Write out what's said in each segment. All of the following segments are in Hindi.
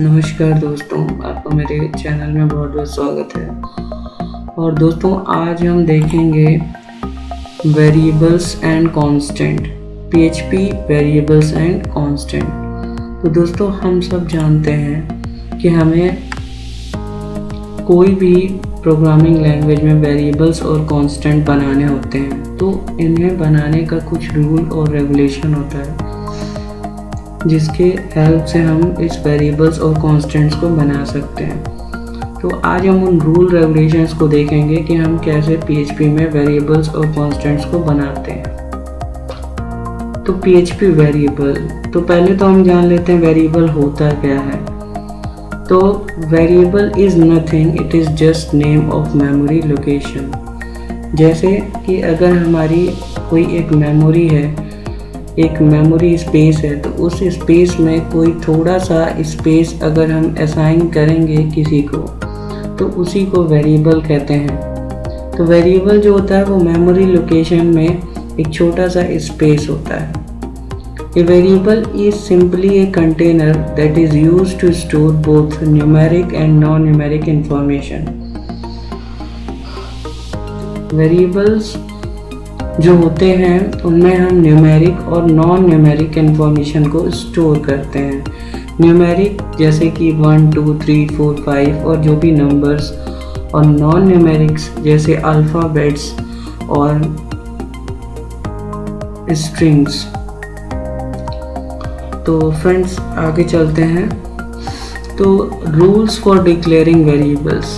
नमस्कार दोस्तों, आपका मेरे चैनल में बहुत बहुत स्वागत है। और दोस्तों, आज हम देखेंगे variables and constant, PHP variables and constant. तो दोस्तों, हम सब जानते हैं कि हमें कोई भी प्रोग्रामिंग लैंग्वेज में वेरिएबल्स और कांस्टेंट बनाने होते हैं, तो इन्हें बनाने का कुछ रूल और रेगुलेशन होता है जिसके हेल्प से हम इस वेरिएबल्स और कांस्टेंट्स को बना सकते हैं। तो आज हम उन रूल रेगुलेशंस को देखेंगे कि हम कैसे पीएचपी में वेरिएबल्स और कांस्टेंट्स को बनाते हैं। तो पीएचपी वेरिएबल, तो पहले तो हम जान लेते हैं वेरिएबल होता क्या है। तो variable is nothing, it is just name of memory location. जैसे कि अगर हमारी कोई एक मेमोरी है, एक मेमोरी स्पेस है, तो उस स्पेस में कोई थोड़ा सा स्पेस अगर हम असाइन करेंगे किसी को, तो उसी को वेरिएबल कहते हैं। तो वेरिएबल जो होता है वो मेमोरी लोकेशन में एक छोटा सा स्पेस होता है। A variable is simply a container that is used to store both numeric and non-numeric information. Variables जो होते हैं उनमें हम न्यूमेरिक और नॉन न्यूमेरिक इन्फॉर्मेशन को स्टोर करते हैं। न्यूमेरिक जैसे कि 1 2 3 4 5 और जो भी नंबर्स, और नॉन न्यूमेरिक्स जैसे अल्फ़ाबेट्स और स्ट्रिंग्स। तो फ्रेंड्स, आगे चलते हैं। तो रूल्स फॉर डिक्लेयरिंग वेरिएबल्स।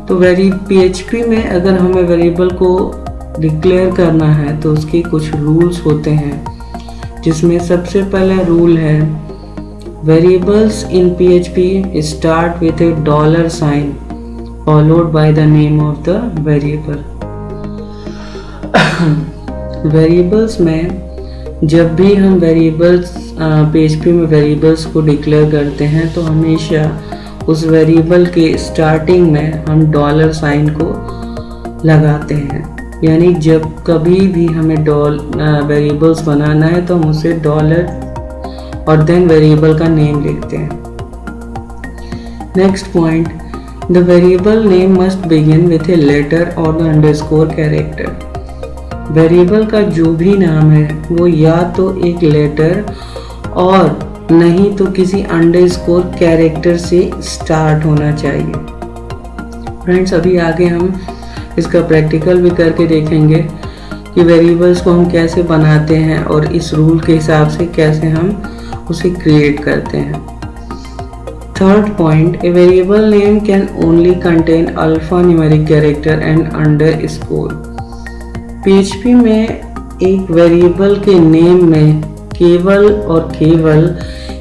तो पीएचपी में अगर हमें वेरिएबल को डिक्लेयर करना है तो उसके कुछ रूल्स होते हैं, जिसमें सबसे पहला रूल है variables in PHP start with a dollar sign followed by the name of the variable. Variables में जब भी हम वेरिएबल्स पीएचपी में वेरिएबल्स को डिक्लेयर करते हैं तो हमेशा उस वेरिएबल के स्टार्टिंग में हम डॉलर साइन को लगाते हैं। यानी जब कभी भी हमें वेरिएबल्स बनाना है तो हम उसे डॉलर और देन वेरिएबल का नेम लिखते हैं। Next point, the variable name must begin with a letter और द अंडरस्कोर कैरेक्टर। वेरिएबल का जो भी नाम है वो या तो एक लेटर और नहीं तो किसी अंडरस्कोर कैरेक्टर से स्टार्ट होना चाहिए। फ्रेंड्स, अभी आगे हम इसका प्रैक्टिकल भी करके देखेंगे कि वेरिएबल्स को हम कैसे बनाते हैं और इस रूल के हिसाब से कैसे हम उसे क्रिएट करते हैं। Third point, a variable name can only contain alpha numeric character and underscore. PHP में एक वेरिएबल के नेम में केवल और केवल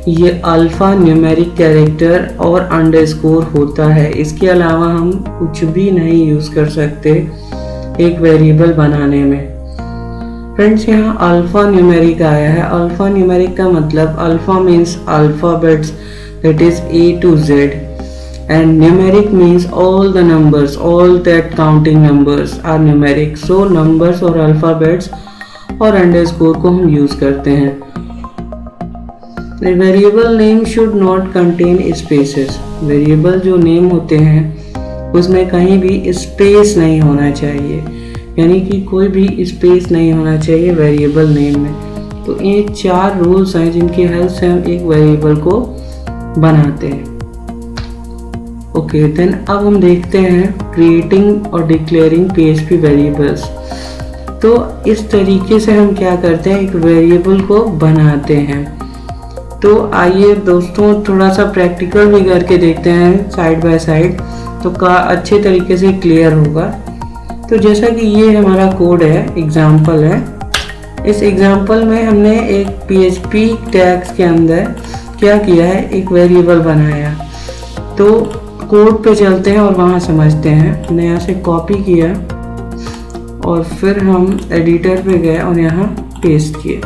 ये अल्फ़ा न्यूमेरिक कैरेक्टर और अंडरस्कोर होता है। इसके अलावा हम कुछ भी नहीं यूज़ कर सकते एक वेरिएबल बनाने में। फ्रेंड्स, यहाँ अल्फ़ा न्यूमेरिक आया है। अल्फ़ा न्यूमेरिक का मतलब alpha means alphabets, that is A to Z, and numeric means all the numbers, all that counting numbers are numeric. So numbers और alphabets और अंडरस्कोर को हम यूज़ करते हैं। The variable name should not contain spaces. Variable जो नेम होते हैं उसमें कहीं भी स्पेस नहीं होना चाहिए, यानी कि कोई भी स्पेस नहीं होना चाहिए वेरिएबल नेम में। तो ये 4 रूल्स हैं जिनकी हेल्प से हम एक वेरिएबल को बनाते हैं। ओके, देन अब हम देखते हैं क्रिएटिंग और डिक्लेयरिंग पीएचपी वेरिएबल्स। तो इस तरीके से हम क्या करते हैं, एक वेरिएबल को बनाते हैं। तो आइए दोस्तों, थोड़ा सा प्रैक्टिकल भी करके देखते हैं साइड बाय साइड, तो का अच्छे तरीके से क्लियर होगा। तो जैसा कि ये हमारा कोड है, एग्जाम्पल है। इस एग्जाम्पल में हमने एक पीएचपी टैग्स के अंदर क्या किया है, एक वेरिएबल बनाया। तो कोड पे चलते हैं और वहाँ समझते हैं। हमने यहाँ से कॉपी किया और फिर हम एडिटर पे गए और यहाँ पेस्ट किए,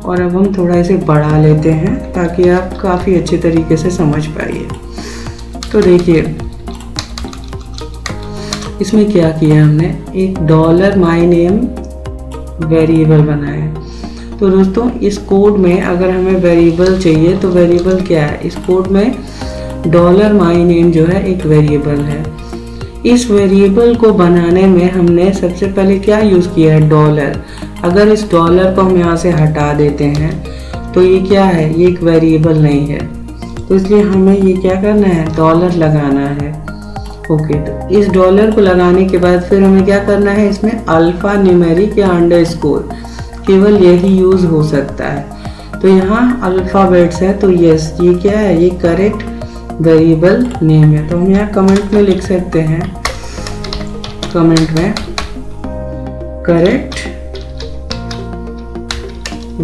और अब हम थोड़ा इसे बढ़ा लेते हैं ताकि आप काफ़ी अच्छे तरीके से समझ पाइए। तो देखिए, इसमें क्या किया हमने, एक $my name वेरिएबल बनाया। तो दोस्तों इस कोड में अगर हमें वेरिएबल चाहिए तो वेरिएबल क्या है, इस कोड में $myName जो है एक वेरिएबल है। इस वेरिएबल को बनाने में हमने सबसे पहले क्या यूज़ किया है, डॉलर। अगर इस डॉलर को हम यहाँ से हटा देते हैं तो ये क्या है, ये एक वेरिएबल नहीं है, तो इसलिए हमें ये क्या करना है, डॉलर लगाना है। ओके, तो इस डॉलर को लगाने के बाद फिर हमें क्या करना है, इसमें अल्फ़ा न्यूमेरिक या अंडरस्कोर केवल यही यूज़ हो सकता है। तो यहाँ अल्फ़ाबेट्स है, तो यस ये क्या है, ये करेक्ट वेरिएबल नेम है। तो हम यहाँ कमेंट में लिख सकते हैं, कमेंट में correct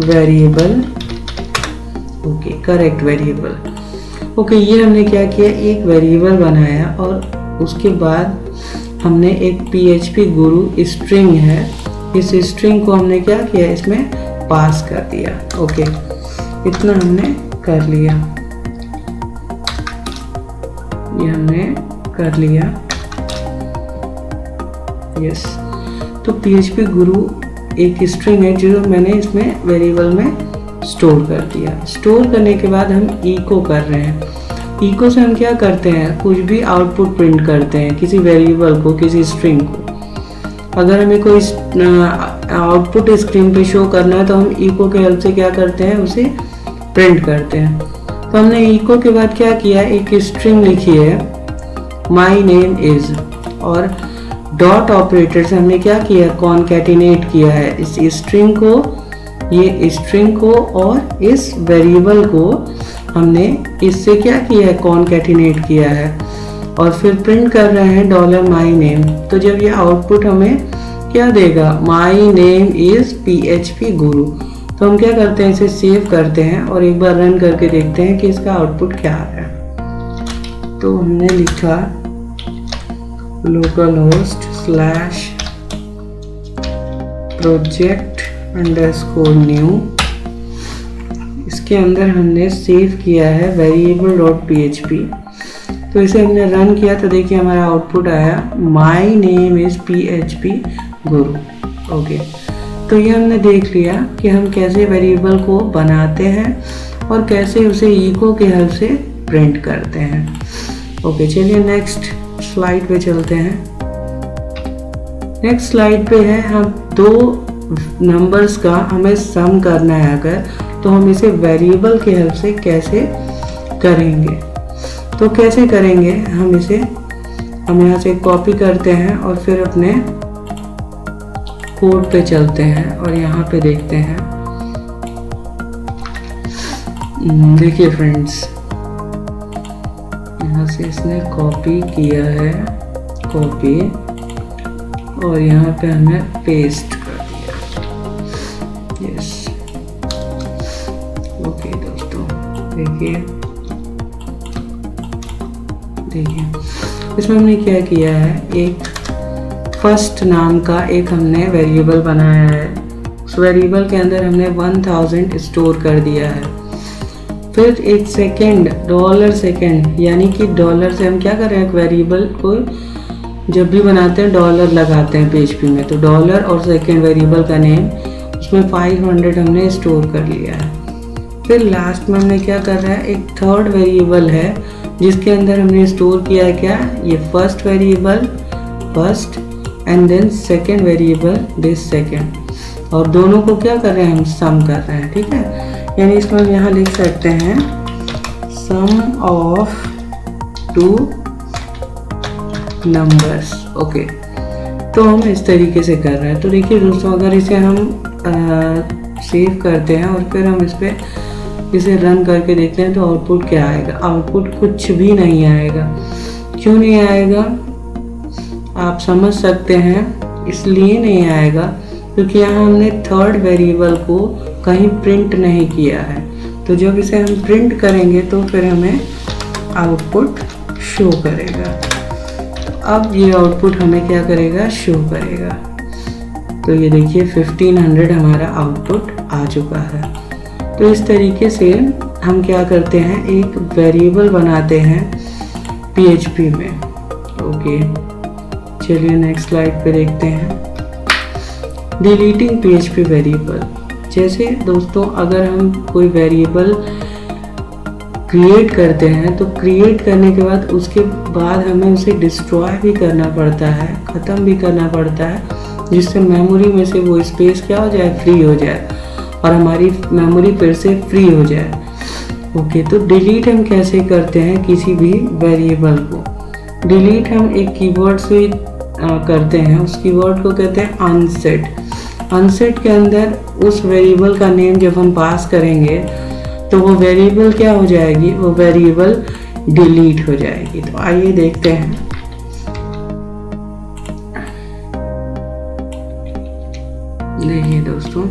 variable. Okay, correct variable. Okay, ये हमने क्या किया, एक वेरिएबल बनाया और उसके बाद हमने एक PHP गुरु स्ट्रिंग है, इस स्ट्रिंग को हमने क्या किया, इसमें पास कर दिया। ओके, इतना हमने कर लिया, ये हमने कर लिया। यस, तो PHP गुरु एक स्ट्रिंग है जो मैंने इसमें वेरिएबल में स्टोर कर दिया। स्टोर करने के बाद हम इको कर रहे हैं। इको से हम क्या करते हैं, कुछ भी आउटपुट प्रिंट करते हैं, किसी वेरिएबल को, किसी स्ट्रिंग को। अगर हमें कोई आउटपुट स्क्रीन पे शो करना है तो हम इको के हेल्प से क्या करते हैं, उसे प्रिंट करते हैं। तो हमने इको के बाद क्या किया, एक स्ट्रिंग लिखी है माई नेम इज, और डॉट ऑपरेटर से हमने क्या किया, कॉनकैटिनेट किया है इस स्ट्रिंग को, ये स्ट्रिंग को और इस वेरिएबल को हमने इससे क्या किया है, कॉनकैटिनेट किया है, और फिर प्रिंट कर रहे हैं $myName। तो जब ये आउटपुट हमें क्या देगा, माई नेम इज PHP गुरु, तो हम क्या करते हैं, इसे सेव करते हैं और एक बार रन करके देखते हैं कि इसका आउटपुट क्या आ रहा है। तो हमने लिखा localhost/project_new, इसके अंदर हमने सेव किया है variable.php। तो इसे हमने रन किया तो देखिए हमारा आउटपुट आया, my name is PHP Guru. Okay, तो ये हमने देख लिया कि हम कैसे वेरिएबल को बनाते हैं और कैसे उसे इको के हेल्प से प्रिंट करते हैं। ओके, चलिए नेक्स्ट स्लाइड पे चलते हैं। नेक्स्ट स्लाइड पे है, हम दो नंबर्स का हमें सम करना है अगर, तो हम इसे वेरिएबल के हेल्प से कैसे करेंगे। तो कैसे करेंगे, हम यहाँ से कॉपी करते हैं और फिर अपने कोड पे चलते हैं और यहाँ पे देखते हैं। देखिए फ्रेंड्स, यहाँ से इसने कॉपी किया है, कॉपी, और यहाँ पे हमने पेस्ट कर दिया। यस, ओके दोस्तों, देखिए इसमें हमने क्या किया है, एक फर्स्ट नाम का एक हमने वेरिएबल बनाया है, उस वेरिएबल के अंदर हमने 1000 स्टोर कर दिया है। फिर एक सेकेंड, $2 यानी कि डॉलर से हम क्या कर रहे हैं, एक वेरिएबल को जब भी बनाते हैं डॉलर लगाते हैं PHP में, तो डॉलर और सेकेंड वेरिएबल का नेम, उसमें 500 हमने स्टोर कर लिया है। फिर लास्ट में हमने क्या कर रहा है, एक थर्ड वेरिएबल है जिसके अंदर हमने स्टोर किया है क्या, ये first variable first and then second variable this second, और दोनों को क्या कर रहे हैं, हम सम कर रहे हैं। ठीक है, यानी इसमें हम यहाँ लिख सकते हैं सम ऑफ टू नंबर्स। ओके, तो हम इस तरीके से कर रहे हैं। तो देखिए दोस्तों, अगर इसे हम सेव करते हैं और फिर हम इसे रन करके देखते हैं तो आउटपुट क्या आएगा, आउटपुट कुछ भी नहीं आएगा। क्यों नहीं आएगा, आप समझ सकते हैं, इसलिए नहीं आएगा क्योंकि यहाँ हमने थर्ड वेरिएबल को कहीं प्रिंट नहीं किया है। तो जब इसे हम प्रिंट करेंगे तो फिर हमें आउटपुट शो करेगा। तो अब ये आउटपुट हमें क्या करेगा, शो करेगा। तो ये देखिए 1500 हमारा आउटपुट आ चुका है। तो इस तरीके से हम क्या करते हैं, एक वेरिएबल बनाते हैं PHP में। ओके, चलिए नेक्स्ट स्लाइड पे देखते हैं। Deleting PHP variable. जैसे दोस्तों अगर हम कोई वेरिएबल क्रिएट करते हैं तो क्रिएट करने के बाद उसके बाद हमें उसे डिस्ट्रॉय भी करना पड़ता है, ख़त्म भी करना पड़ता है, जिससे मेमोरी में से वो स्पेस क्या हो जाए, फ्री हो जाए और हमारी मेमोरी फिर से फ्री हो जाए। ओके, तो डिलीट हम कैसे करते हैं किसी भी वेरिएबल को? डिलीट हम एक कीवर्ड से करते हैं, उस कीवर्ड को कहते हैं अनसेट। अनसेट के अंदर उस वेरिएबल का नेम जब हम पास करेंगे तो वो वेरिएबल क्या हो जाएगी, वो वेरिएबल डिलीट हो जाएगी। तो आइए देखते हैं। देखिए दोस्तों,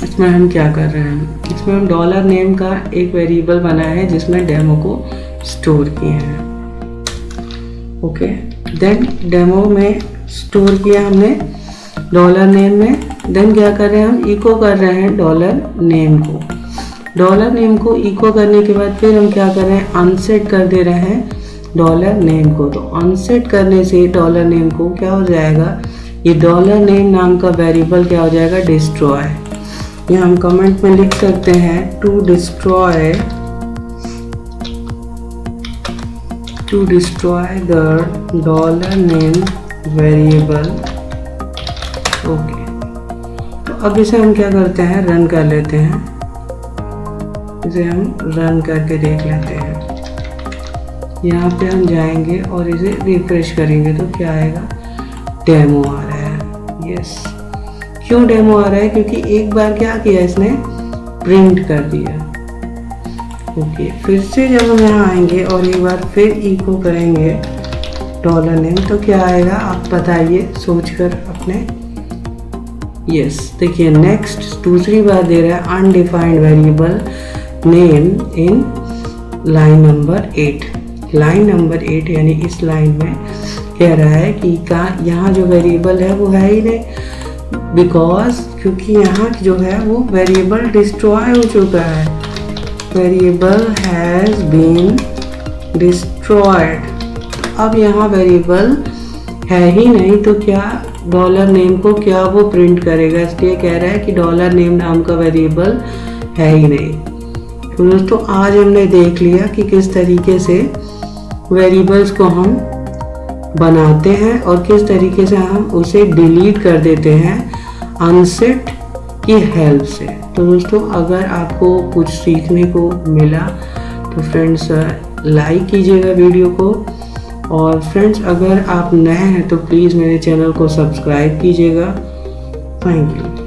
इसमें हम क्या कर रहे हैं, इसमें हम डॉलर नेम का एक वेरिएबल बनाया है जिसमें डेमो को स्टोर किए हैं। ओके, देन डेमो में स्टोर किया हमने डॉलर नेम में। देन क्या कर रहे हैं, हम इको कर रहे हैं डॉलर नेम को। डॉलर नेम को इको करने के बाद फिर हम क्या कर रहे हैं, अनसेट कर दे रहे हैं डॉलर नेम को। तो अनसेट करने से डॉलर नेम को क्या हो जाएगा, ये डॉलर नेम नाम का वेरिएबल क्या हो जाएगा, डिस्ट्रॉय। यहाँ हम कमेंट में लिख सकते हैं to destroy the dollar name variable. Okay, तो अब इसे हम क्या करते हैं, रन कर लेते हैं। इसे हम रन करके देख लेते हैं। यहाँ पे हम जाएंगे और इसे रिफ्रेश करेंगे तो क्या आएगा, डेमो आ रहा है। यस, क्यों डेमो आ रहा है, क्योंकि एक बार क्या किया इसने, प्रिंट कर दिया। ओके, फिर से जब हम यहाँ आएंगे और एक बार फिर इको करेंगे डॉलर नेम तो क्या आएगा, आप बताइए सोचकर अपने। यस, देखिए नेक्स्ट दूसरी बार दे रहा है undefined variable name in line number 8। Line number 8 यानी इस लाइन में कह रहा है कि यहाँ जो वेरिएबल है वो है ही नहीं, बिकॉज क्योंकि यहाँ जो है वो वेरिएबल डिस्ट्रॉय हो चुका है। Variable has been destroyed. अब यहाँ वेरिएबल है ही नहीं तो क्या डॉलर नेम को क्या वो प्रिंट करेगा, इसलिए कह रहा है कि डॉलर नेम नाम का वेरिएबल है ही नहीं। तो दोस्तों आज हमने देख लिया कि किस तरीके से वेरिएबल्स को हम बनाते हैं और किस तरीके से हम उसे डिलीट कर देते हैं अनसेट की हेल्प से। तो दोस्तों अगर आपको कुछ सीखने को मिला तो फ्रेंड्स लाइक कीजिएगा वीडियो को, और फ्रेंड्स अगर आप नए हैं तो प्लीज़ मेरे चैनल को सब्सक्राइब कीजिएगा। Thank you.